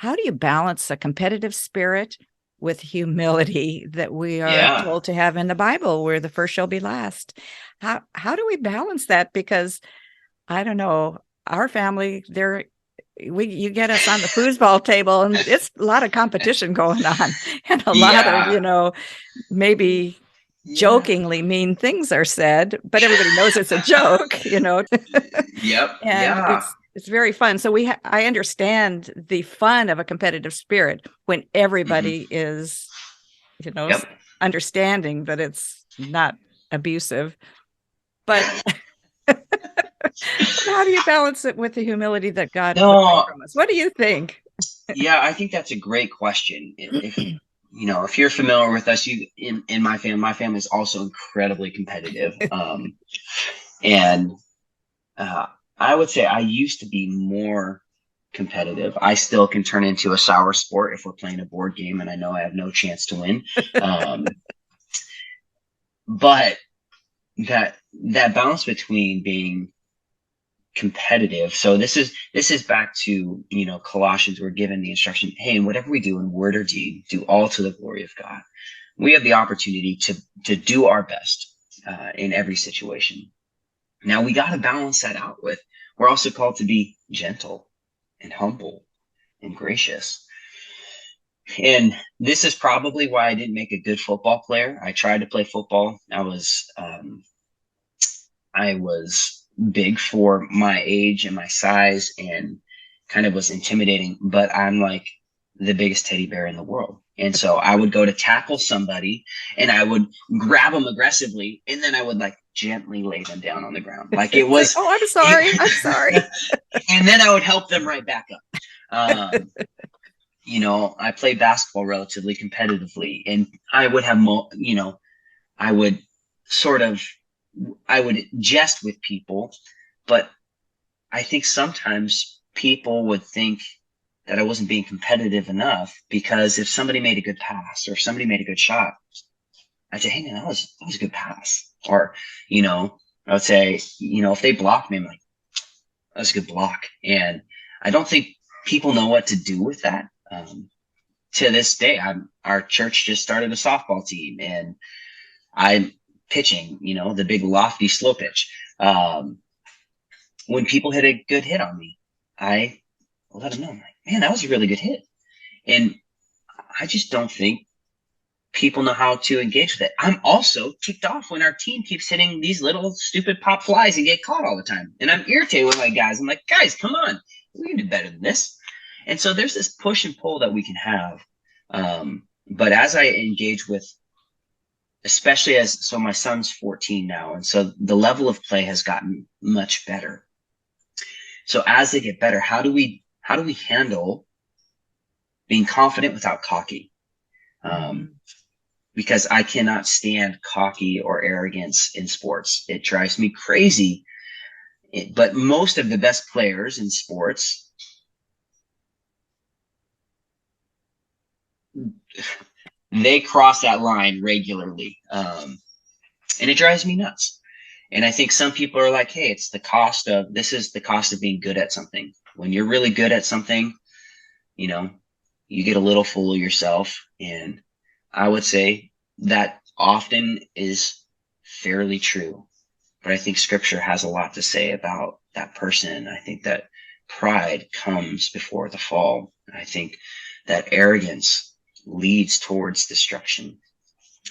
how do you balance a competitive spirit with humility that we are Yeah. told to have in the Bible, where the first shall be last? How do we balance that? Because I don't know, our family, you get us on the foosball table and it's a lot of competition going on and a lot of, Yeah. maybe Yeah. jokingly mean things are said, but everybody knows it's a joke. Yep. And Yeah. it's very fun. So I understand the fun of a competitive spirit when Hmm. everybody is, you know, Yep. understanding that it's not abusive. But how do you balance it with the humility that God would like No, from us? What do you think? yeah, I think that's a great question. If if you're familiar with us, you in my family is also incredibly competitive. And uh, I would say I used to be more competitive. I still can turn into a sour sport if we're playing a board game and I know I have no chance to win. Um, but that balance between being competitive. So this is back to Colossians. We're given the instruction, hey, and whatever we do in word or deed, do all to the glory of God. We have the opportunity to do our best in every situation. Now we got to balance that out with, we're also called to be gentle and humble and gracious. And this is probably why I didn't make a good football player. I tried to play football. I was big for my age and my size and kind of was intimidating, but I'm like the biggest teddy bear in the world. And so I would go to tackle somebody and I would grab them aggressively and then I would like gently lay them down on the ground. Like it Say, was, oh, I'm it, sorry. I'm sorry. and then I would help them right back up. I played basketball relatively competitively and I would have, I would sort of I would jest with people, but I think sometimes people would think that I wasn't being competitive enough because if somebody made a good pass or if somebody made a good shot, I'd say, hey man, that was a good pass. Or, I would say, if they blocked me, I'm like, that was a good block. And I don't think people know what to do with that. To this day, our church just started a softball team and I'm pitching, the big lofty slow pitch. When people hit a good hit on me, I let them know. I'm like, man, that was a really good hit. And I just don't think people know how to engage with it. I'm also ticked off when our team keeps hitting these little stupid pop flies and get caught all the time. And I'm irritated with my guys. I'm like, guys, come on. We can do better than this. And so there's this push and pull that we can have. But as I engage with, especially so my son's 14 now. And so the level of play has gotten much better. So as they get better, how do we handle being confident without cocky? Um, Mhm. because I cannot stand cocky or arrogance in sports. It drives me crazy. But most of the best players in sports, they cross that line regularly. And it drives me nuts. And I think some people are like, hey, this is the cost of being good at something. When you're really good at something, you know, you get a little full of yourself. And I would say that often is fairly true. But I think scripture has a lot to say about that person. I think that pride comes before the fall. I think that arrogance leads towards destruction.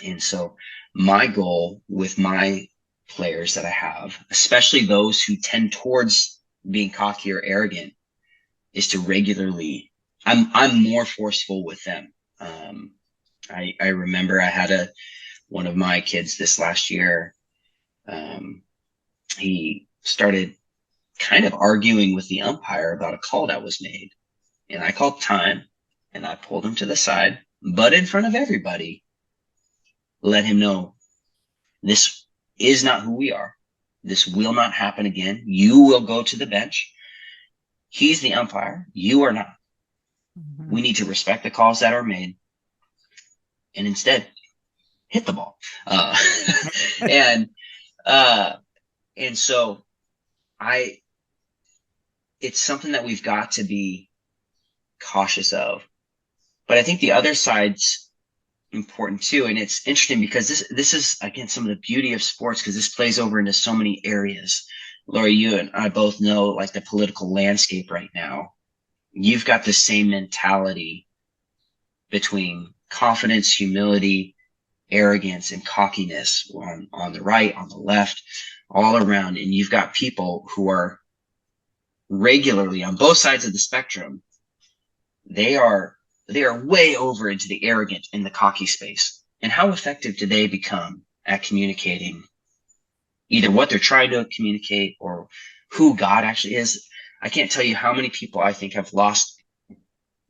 And so my goal with my players that I have, especially those who tend towards being cocky or arrogant, is to regularly, I'm more forceful with them. I remember I had one of my kids this last year. Um, he started kind of arguing with the umpire about a call that was made. And I called time and I pulled him to the side, but in front of everybody, let him know this is not who we are. This will not happen again. You will go to the bench. He's the umpire. You are not. We Mhm. need to respect the calls that are made and instead hit the ball. And uh, and so I, it's something that we've got to be cautious of. But I think the other side's important too. And it's interesting because this is, again, some of the beauty of sports, because this plays over into so many areas. Lori, you and I both know, like, the political landscape right now. You've got the same mentality between confidence, humility, arrogance, and cockiness on the right, on the left, all around. And you've got people who are regularly on both sides of the spectrum. They are way over into the arrogant and the cocky space. And how effective do they become at communicating either what they're trying to communicate or who God actually is? I can't tell you how many people I think have lost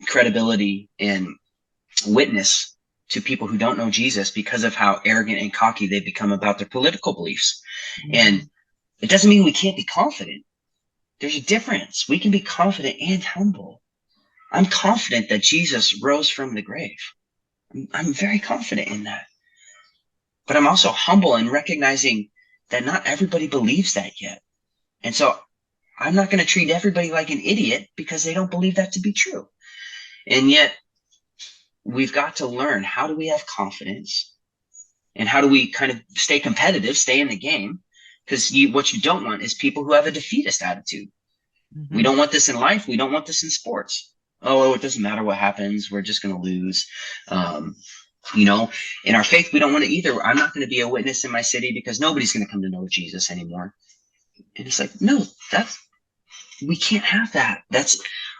credibility and witness to people who don't know Jesus because of how arrogant and cocky they've become about their political beliefs. Mm-hmm. And it doesn't mean we can't be confident. There's a difference. We can be confident and humble. I'm confident that Jesus rose from the grave. I'm very confident in that. But I'm also humble in recognizing that not everybody believes that yet. And so I'm not going to treat everybody like an idiot because they don't believe that to be true. And yet we've got to learn, how do we have confidence and how do we kind of stay competitive, stay in the game? Because what you don't want is people who have a defeatist attitude. Mm-hmm. We don't want this in life. We don't want this in sports. Oh, it doesn't matter what happens. We're just going to lose. In our faith, we don't want to either. I'm not going to be a witness in my city because nobody's going to come to know Jesus anymore. And it's like, no, we can't have that.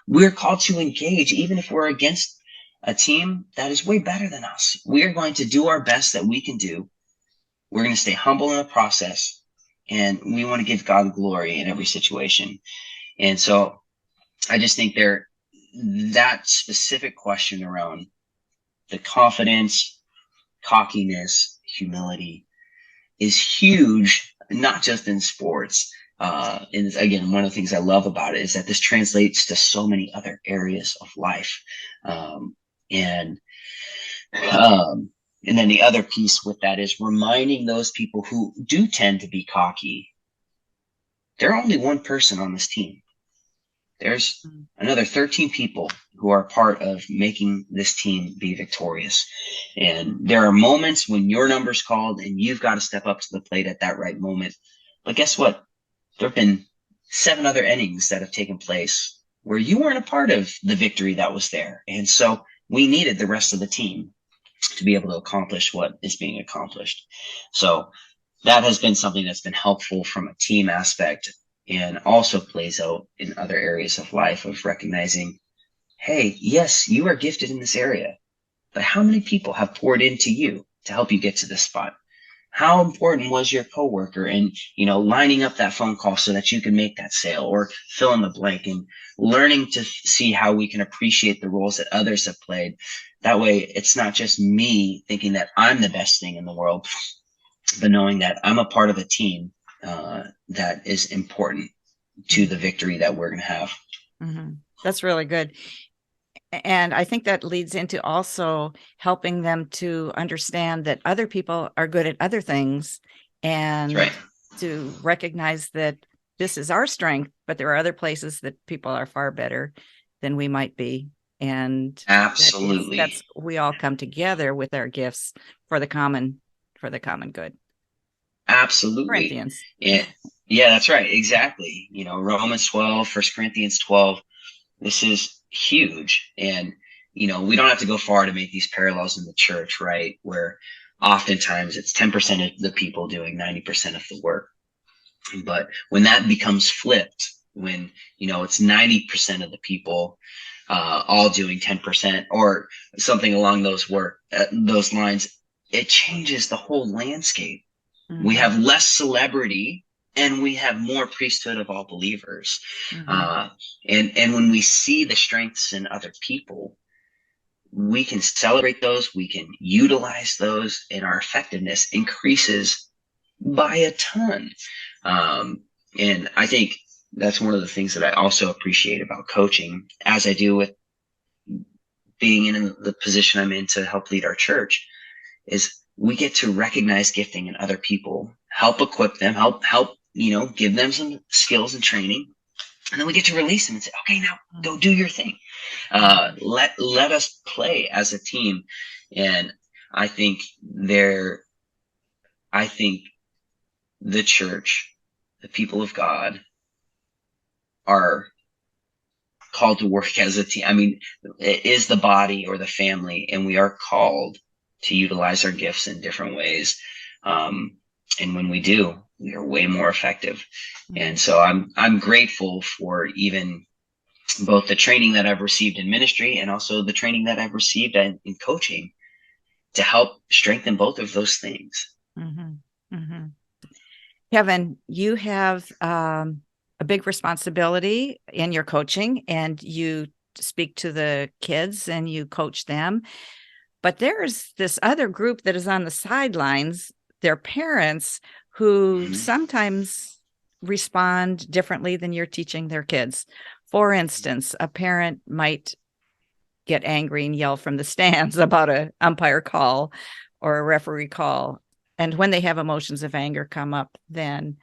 We're called to engage, even if we're against a team that is way better than us. We are going to do our best that we can do. We're going to stay humble in the process, and we want to give God glory in every situation. And so I just think that specific question around the confidence, cockiness, humility is huge, not just in sports. And again, one of the things I love about it is that this translates to so many other areas of life. And then the other piece with that is reminding those people who do tend to be cocky, they're only one person on this team. There's another 13 people who are part of making this team be victorious. And there are moments when your number's called and you've got to step up to the plate at that right moment. But guess what? There have been 7 other innings that have taken place where you weren't a part of the victory that was there. And so we needed the rest of the team to be able to accomplish what is being accomplished. So that has been something that's been helpful from a team aspect, and also plays out in other areas of life of recognizing, hey, yes, you are gifted in this area, but how many people have poured into you to help you get to this spot? How important was your coworker in, lining up that phone call so that you can make that sale, or fill in the blank, and learning to see how we can appreciate the roles that others have played. That way, it's not just me thinking that I'm the best thing in the world, but knowing that I'm a part of a team that is important to the victory that we're going to have. Mm-hmm. That's really good. And I think that leads into also helping them to understand that other people are good at other things, and right, to recognize that this is our strength, but there are other places that people are far better than we might be. And absolutely, that's we all come together with our gifts for the common good. Absolutely. Corinthians. Yeah, that's right. Exactly. Romans 12, 1 Corinthians 12, this is huge. And, we don't have to go far to make these parallels in the church, right? Where oftentimes it's 10% of the people doing 90% of the work. But when that becomes flipped, when, it's 90% of the people all doing 10% or something along those lines, it changes the whole landscape. Mm-hmm. We have less celebrity and we have more priesthood of all believers. Mm-hmm. And when we see the strengths in other people, we can celebrate those, we can utilize those, and our effectiveness increases by a ton. And I think that's one of the things that I also appreciate about coaching, as I do with being in the position I'm in to help lead our church, is we get to recognize gifting in other people, help equip them, help, give them some skills and training, And then we get to release them and say, okay, now go do your thing. Let us play as a team. And I think I think the church, the people of God, are called to work as a team. I mean, it is the body or the family, and we are called to utilize our gifts in different ways. And when we do, we are way more effective. And so I'm grateful for even both the training that I've received in ministry and also the training that I've received in coaching to help strengthen both of those things. Mm-hmm. Mm-hmm. Kevin, you have a big responsibility in your coaching, and you speak to the kids and you coach them. But there's this other group that is on the sidelines, their parents, who sometimes respond differently than you're teaching their kids. For instance, a parent might get angry and yell from the stands about an umpire call or a referee call. And when they have emotions of anger come up, then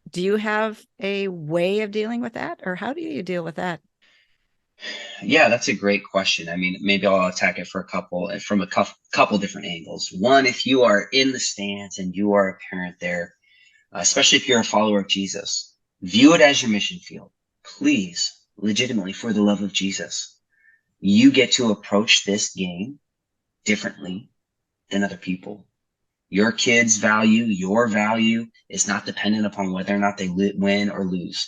do you have a way of dealing with that, or how do you deal with that? Yeah, that's a great question. I mean, maybe I'll attack it from a couple different angles. One, if you are in the stands and you are a parent there, especially if you're a follower of Jesus, view it as your mission field. Please, legitimately, for the love of Jesus, you get to approach this game differently than other people. Your kids' value, your value is not dependent upon whether or not they win or lose.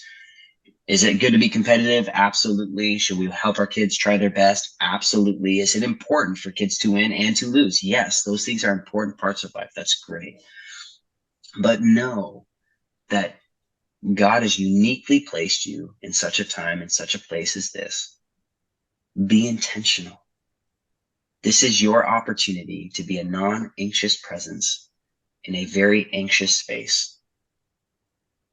Is it good to be competitive? Absolutely. Should we help our kids try their best? Absolutely. Is it important for kids to win and to lose? Yes, those things are important parts of life. That's great. But know that God has uniquely placed you in such a time, in such a place as this. Be intentional. This is your opportunity to be a non-anxious presence in a very anxious space,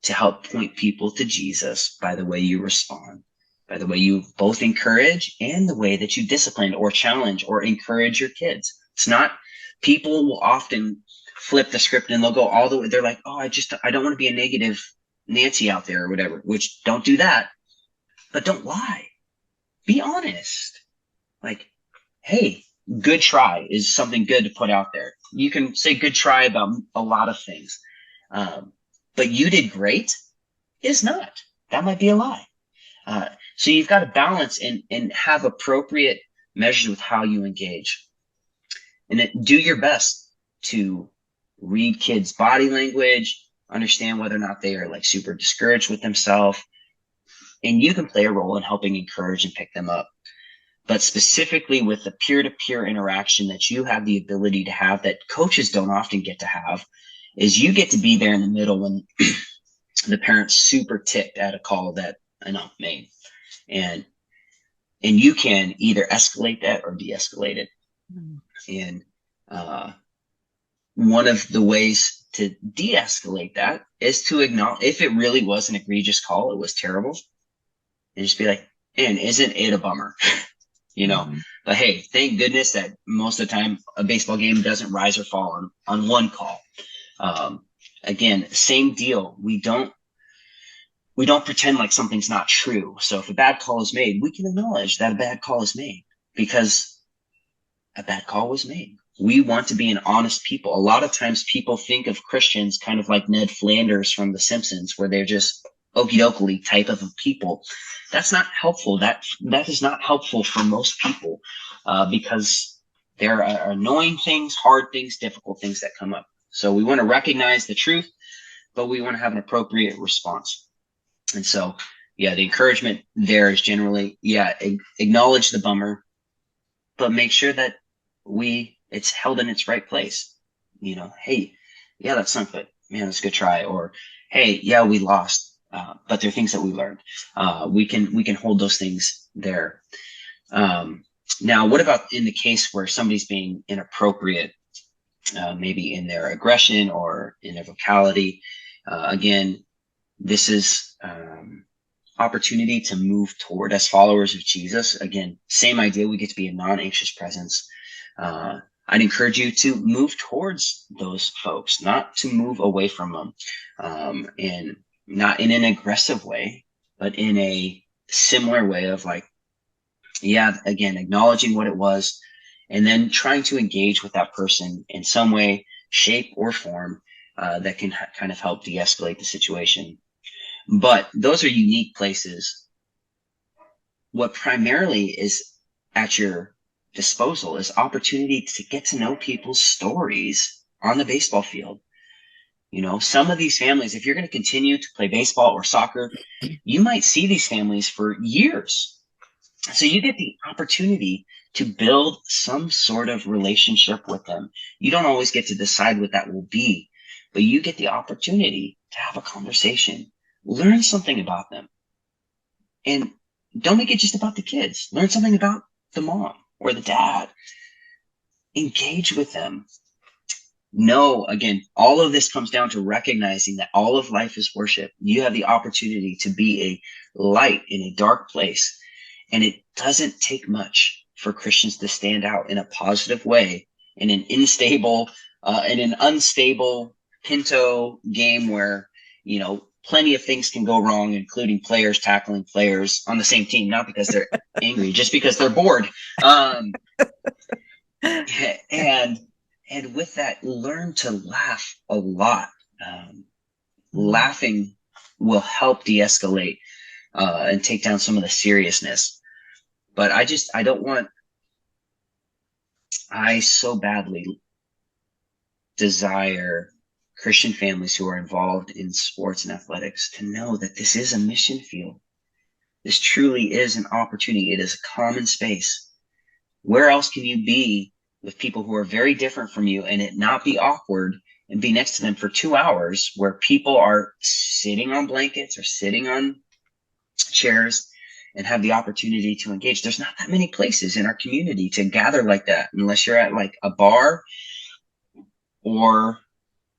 to help point people to Jesus by the way you respond, by the way you both encourage and the way that you discipline or challenge or encourage your kids. It's not, people will often flip the script and they'll go all the way. They're like, oh, I don't want to be a negative Nancy out there or whatever, which don't do that, but don't lie. Be honest. Like, hey, good try is something good to put out there. You can say good try about a lot of things. But you did great is not. That might be a lie. So you've got to balance and have appropriate measures with how you engage. And do your best to read kids' body language, understand whether or not they are like super discouraged with themselves. And you can play a role in helping encourage and pick them up. But specifically with the peer-to-peer interaction that you have the ability to have that coaches don't often get to have, is you get to be there in the middle when the parent's super ticked at a call that an ump made. And you can either escalate that or de-escalate it. And one of the ways to de-escalate that is to acknowledge, if it really was an egregious call, it was terrible, and just be like, and isn't it a bummer? But hey, thank goodness that most of the time a baseball game doesn't rise or fall on one call. Again, same deal. We don't pretend like something's not true. So if a bad call is made, we can acknowledge that a bad call is made because a bad call was made. We want to be an honest people. A lot of times people think of Christians kind of like Ned Flanders from The Simpsons, where they're just okie dokie type of people. That's not helpful. That is not helpful for most people because there are annoying things, hard things, difficult things that come up. So we want to recognize the truth, but we want to have an appropriate response. And so, yeah, the encouragement there is generally, acknowledge the bummer, but make sure that it's held in its right place. Hey, yeah, that's not good. Man, that's a good try. Or, hey, yeah, we lost, but there are things that we learned. We can hold those things there. Now, what about in the case where somebody's being inappropriate, maybe in their aggression or in their vocality? Again, this is opportunity to move toward as followers of Jesus. Again, same idea. We get to be a non-anxious presence. I'd encourage you to move towards those folks, not to move away from them, and not in an aggressive way, but in a similar way of like, yeah, again, acknowledging what it was, and then trying to engage with that person in some way, shape, or form that can kind of help de-escalate the situation. But those are unique places. What primarily is at your disposal is opportunity to get to know people's stories on the baseball field. Some of these families, if you're going to continue to play baseball or soccer, you might see these families for years. So you get the opportunity to build some sort of relationship with them. You don't always get to decide what that will be, but you get the opportunity to have a conversation, learn something about them. And don't make it just about the kids. Learn something about the mom or the dad. Engage with them. No, again, all of this comes down to recognizing that all of life is worship. You have the opportunity to be a light in a dark place. And it doesn't take much for Christians to stand out in a positive way in an unstable Pinto game where, plenty of things can go wrong, including players tackling players on the same team, not because they're angry, just because they're bored. And with that, learn to laugh a lot. Laughing will help de-escalate and take down some of the seriousness. But I so badly desire Christian families who are involved in sports and athletics to know that this is a mission field. This truly is an opportunity. It is a common space. Where else can you be with people who are very different from you and it not be awkward and be next to them for 2 hours where people are sitting on blankets or sitting on chairs and have the opportunity to engage? There's not that many places in our community to gather like that, unless you're at like a bar or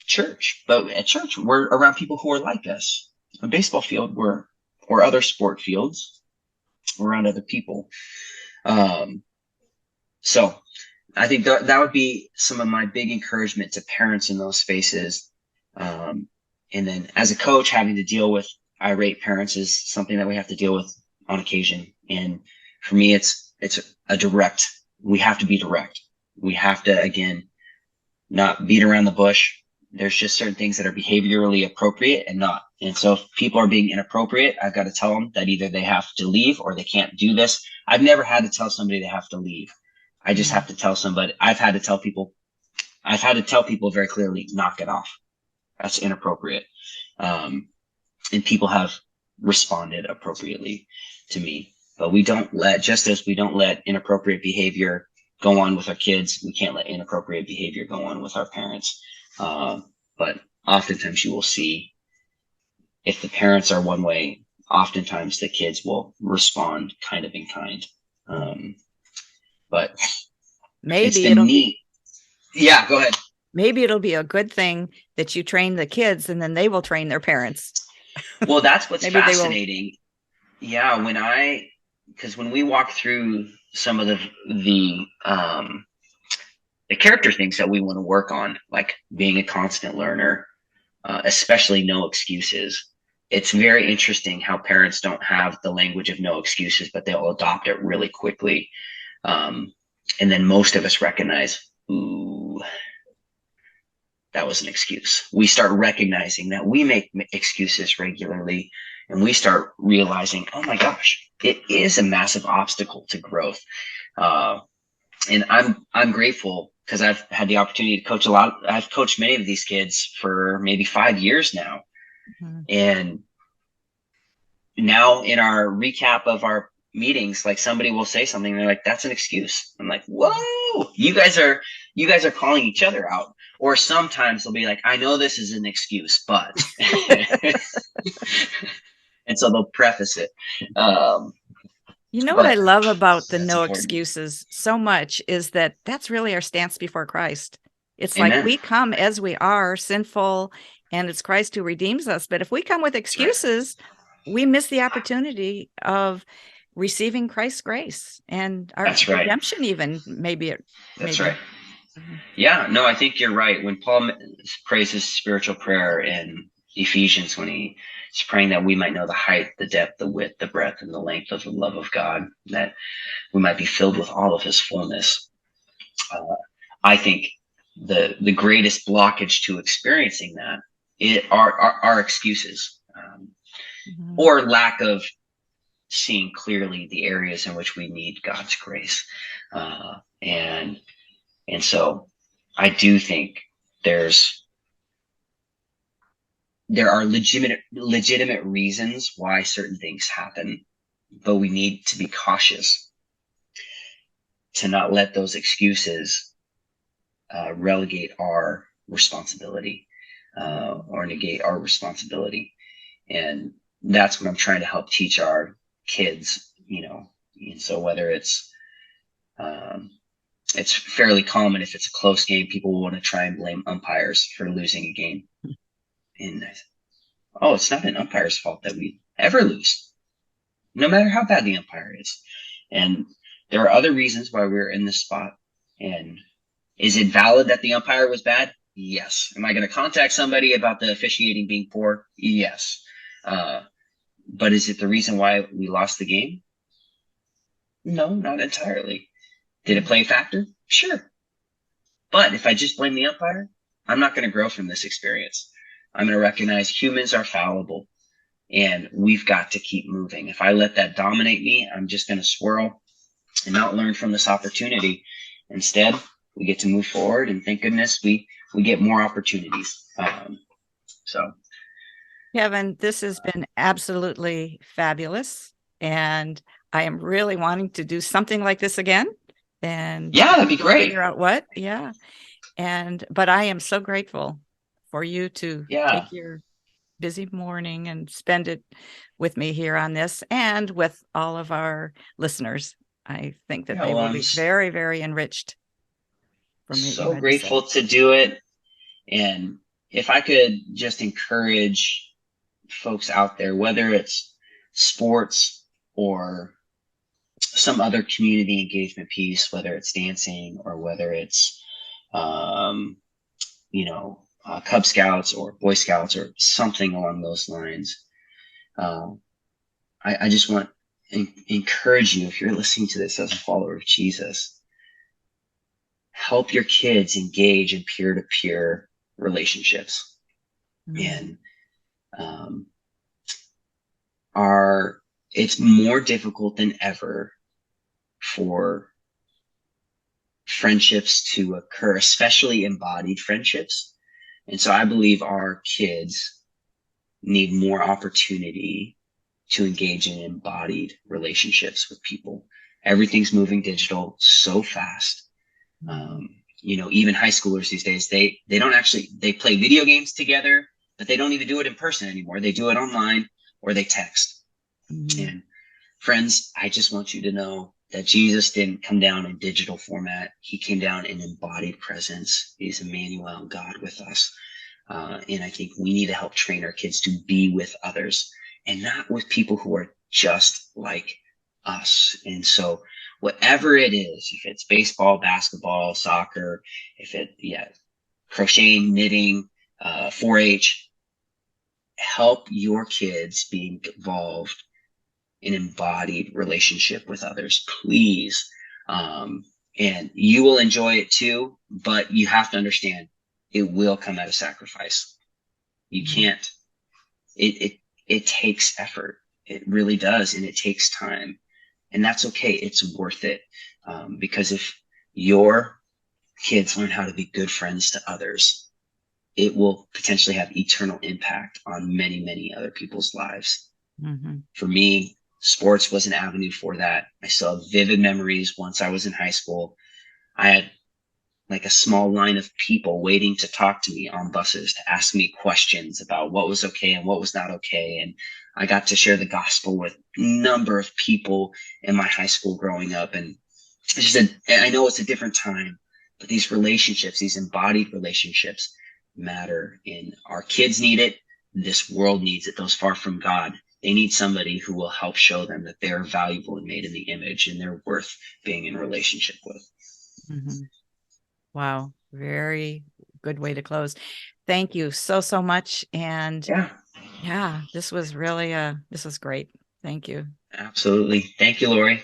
church. But at church, we're around people who are like us. A baseball field, or other sport fields, we're around other people. So I think that would be some of my big encouragement to parents in those spaces. And then as a coach, having to deal with irate parents is something that we have to deal with on occasion. And for me, it's we have to be direct. We have to, again, not beat around the bush. There's just certain things that are behaviorally appropriate and not. And so if people are being inappropriate, I've got to tell them that either they have to leave or they can't do this. I've never had to tell somebody they have to leave. I just have to tell somebody. I've had to tell people very clearly, knock it off. That's inappropriate. And people have responded appropriately to me. But just as we don't let inappropriate behavior go on with our kids, we can't let inappropriate behavior go on with our parents. But oftentimes you will see, if the parents are one way, oftentimes the kids will respond kind of in kind. But maybe it's been neat. Yeah, go ahead. Maybe it'll be a good thing that you train the kids and then they will train their parents. Well, that's what's fascinating. Yeah, because when we walk through some of the character things that we want to work on, like being a constant learner, especially no excuses. It's very interesting how parents don't have the language of no excuses, but they'll adopt it really quickly. And then most of us recognize, ooh, that was an excuse. We start recognizing that we make excuses regularly, and we start realizing, oh my gosh, it is a massive obstacle to growth. And I'm grateful because I've had the opportunity to coach a lot. I've coached many of these kids for maybe 5 years now. Mm-hmm. And now in our recap of our meetings, like somebody will say something and they're like, that's an excuse. I'm like, whoa, you guys are calling each other out. Or sometimes they'll be like, I know this is an excuse, but and so they'll preface it. What I love about the no excuses so much is that that's really our stance before Christ. It's Amen. Like we come as we are, sinful, and it's Christ who redeems us. But if we come with excuses, we miss the opportunity of receiving Christ's grace and our redemption even. That's right. Yeah, no, I think you're right. When Paul prays his spiritual prayer in Ephesians, when he's praying that we might know the height, the depth, the width, the breadth, and the length of the love of God, that we might be filled with all of his fullness. I think the greatest blockage to experiencing that are excuses, Mhm. or lack of seeing clearly the areas in which we need God's grace. And so I do think there's there are legitimate reasons why certain things happen, but we need to be cautious to not let those excuses relegate our responsibility, or negate our responsibility. And that's what I'm trying to help teach our kids, And so whether it's fairly common, if it's a close game, people will want to try and blame umpires for losing a game. And oh, it's not an umpire's fault that we ever lose, no matter how bad the umpire is. And there are other reasons why we're in this spot. And is it valid that the umpire was bad? Yes. Am I going to contact somebody about the officiating being poor? Yes. But is it the reason why we lost the game? No, not entirely. Did it play a factor? Sure. But if I just blame the umpire, I'm not going to grow from this experience. I'm going to recognize humans are fallible and we've got to keep moving. If I let that dominate me, I'm just going to swirl and not learn from this opportunity. Instead, we get to move forward, and thank goodness we get more opportunities. So, Kevin, this has been absolutely fabulous. And I am really wanting to do something like this again. And yeah, that'd be we'll great. figure out what. Yeah. But I am so grateful for you to Yeah. take your busy morning and spend it with me here on this and with all of our listeners. I think that Yeah, they well, will I'm be very, very enriched from what you so had to say. grateful to do it. And if I could just encourage folks out there, whether it's sports or some other community engagement piece, whether it's dancing or whether it's, um, Cub Scouts or Boy Scouts or something along those lines. Um, I just want to encourage you, if you're listening to this as a follower of Jesus, help your kids engage in peer-to-peer relationships. Mm. And um, are it's more difficult than ever for friendships to occur, especially embodied friendships. And so I believe our kids need more opportunity to engage in embodied relationships with people. Everything's moving digital so fast. Mhm. Even high schoolers these days, they don't actually, they play video games together, but they don't even do it in person anymore. They do it online or they text. Mhm. And friends, I just want you to know that Jesus didn't come down in digital format. He came down in embodied presence. He's Emmanuel, God with us. And I think we need to help train our kids to be with others and not with people who are just like us. And so whatever it is, if it's baseball, basketball, soccer, crocheting, knitting, 4-H, help your kids be involved in embodied relationship with others, please. And you will enjoy it too, but you have to understand it will come at a sacrifice. You Mhm. can't, it takes effort. It really does. And it takes time, and that's okay. It's worth it. Because if your kids learn how to be good friends to others, it will potentially have eternal impact on many, many other people's lives. Mhm. For me, sports was an avenue for that. I still have vivid memories once I was in high school. I had like a small line of people waiting to talk to me on buses to ask me questions about what was okay and what was not okay. And I got to share the gospel with a number of people in my high school growing up. And I know it's a different time, but these relationships, these embodied relationships matter, and our kids need it. This world needs it. Those far from God, they need somebody who will help show them that they're valuable and made in the image and they're worth being in relationship with. Mhm. Wow. Very good way to close. Thank you so, so much. And Yeah, yeah, this was really, this was great. Thank you. absolutely. Thank you, Lori.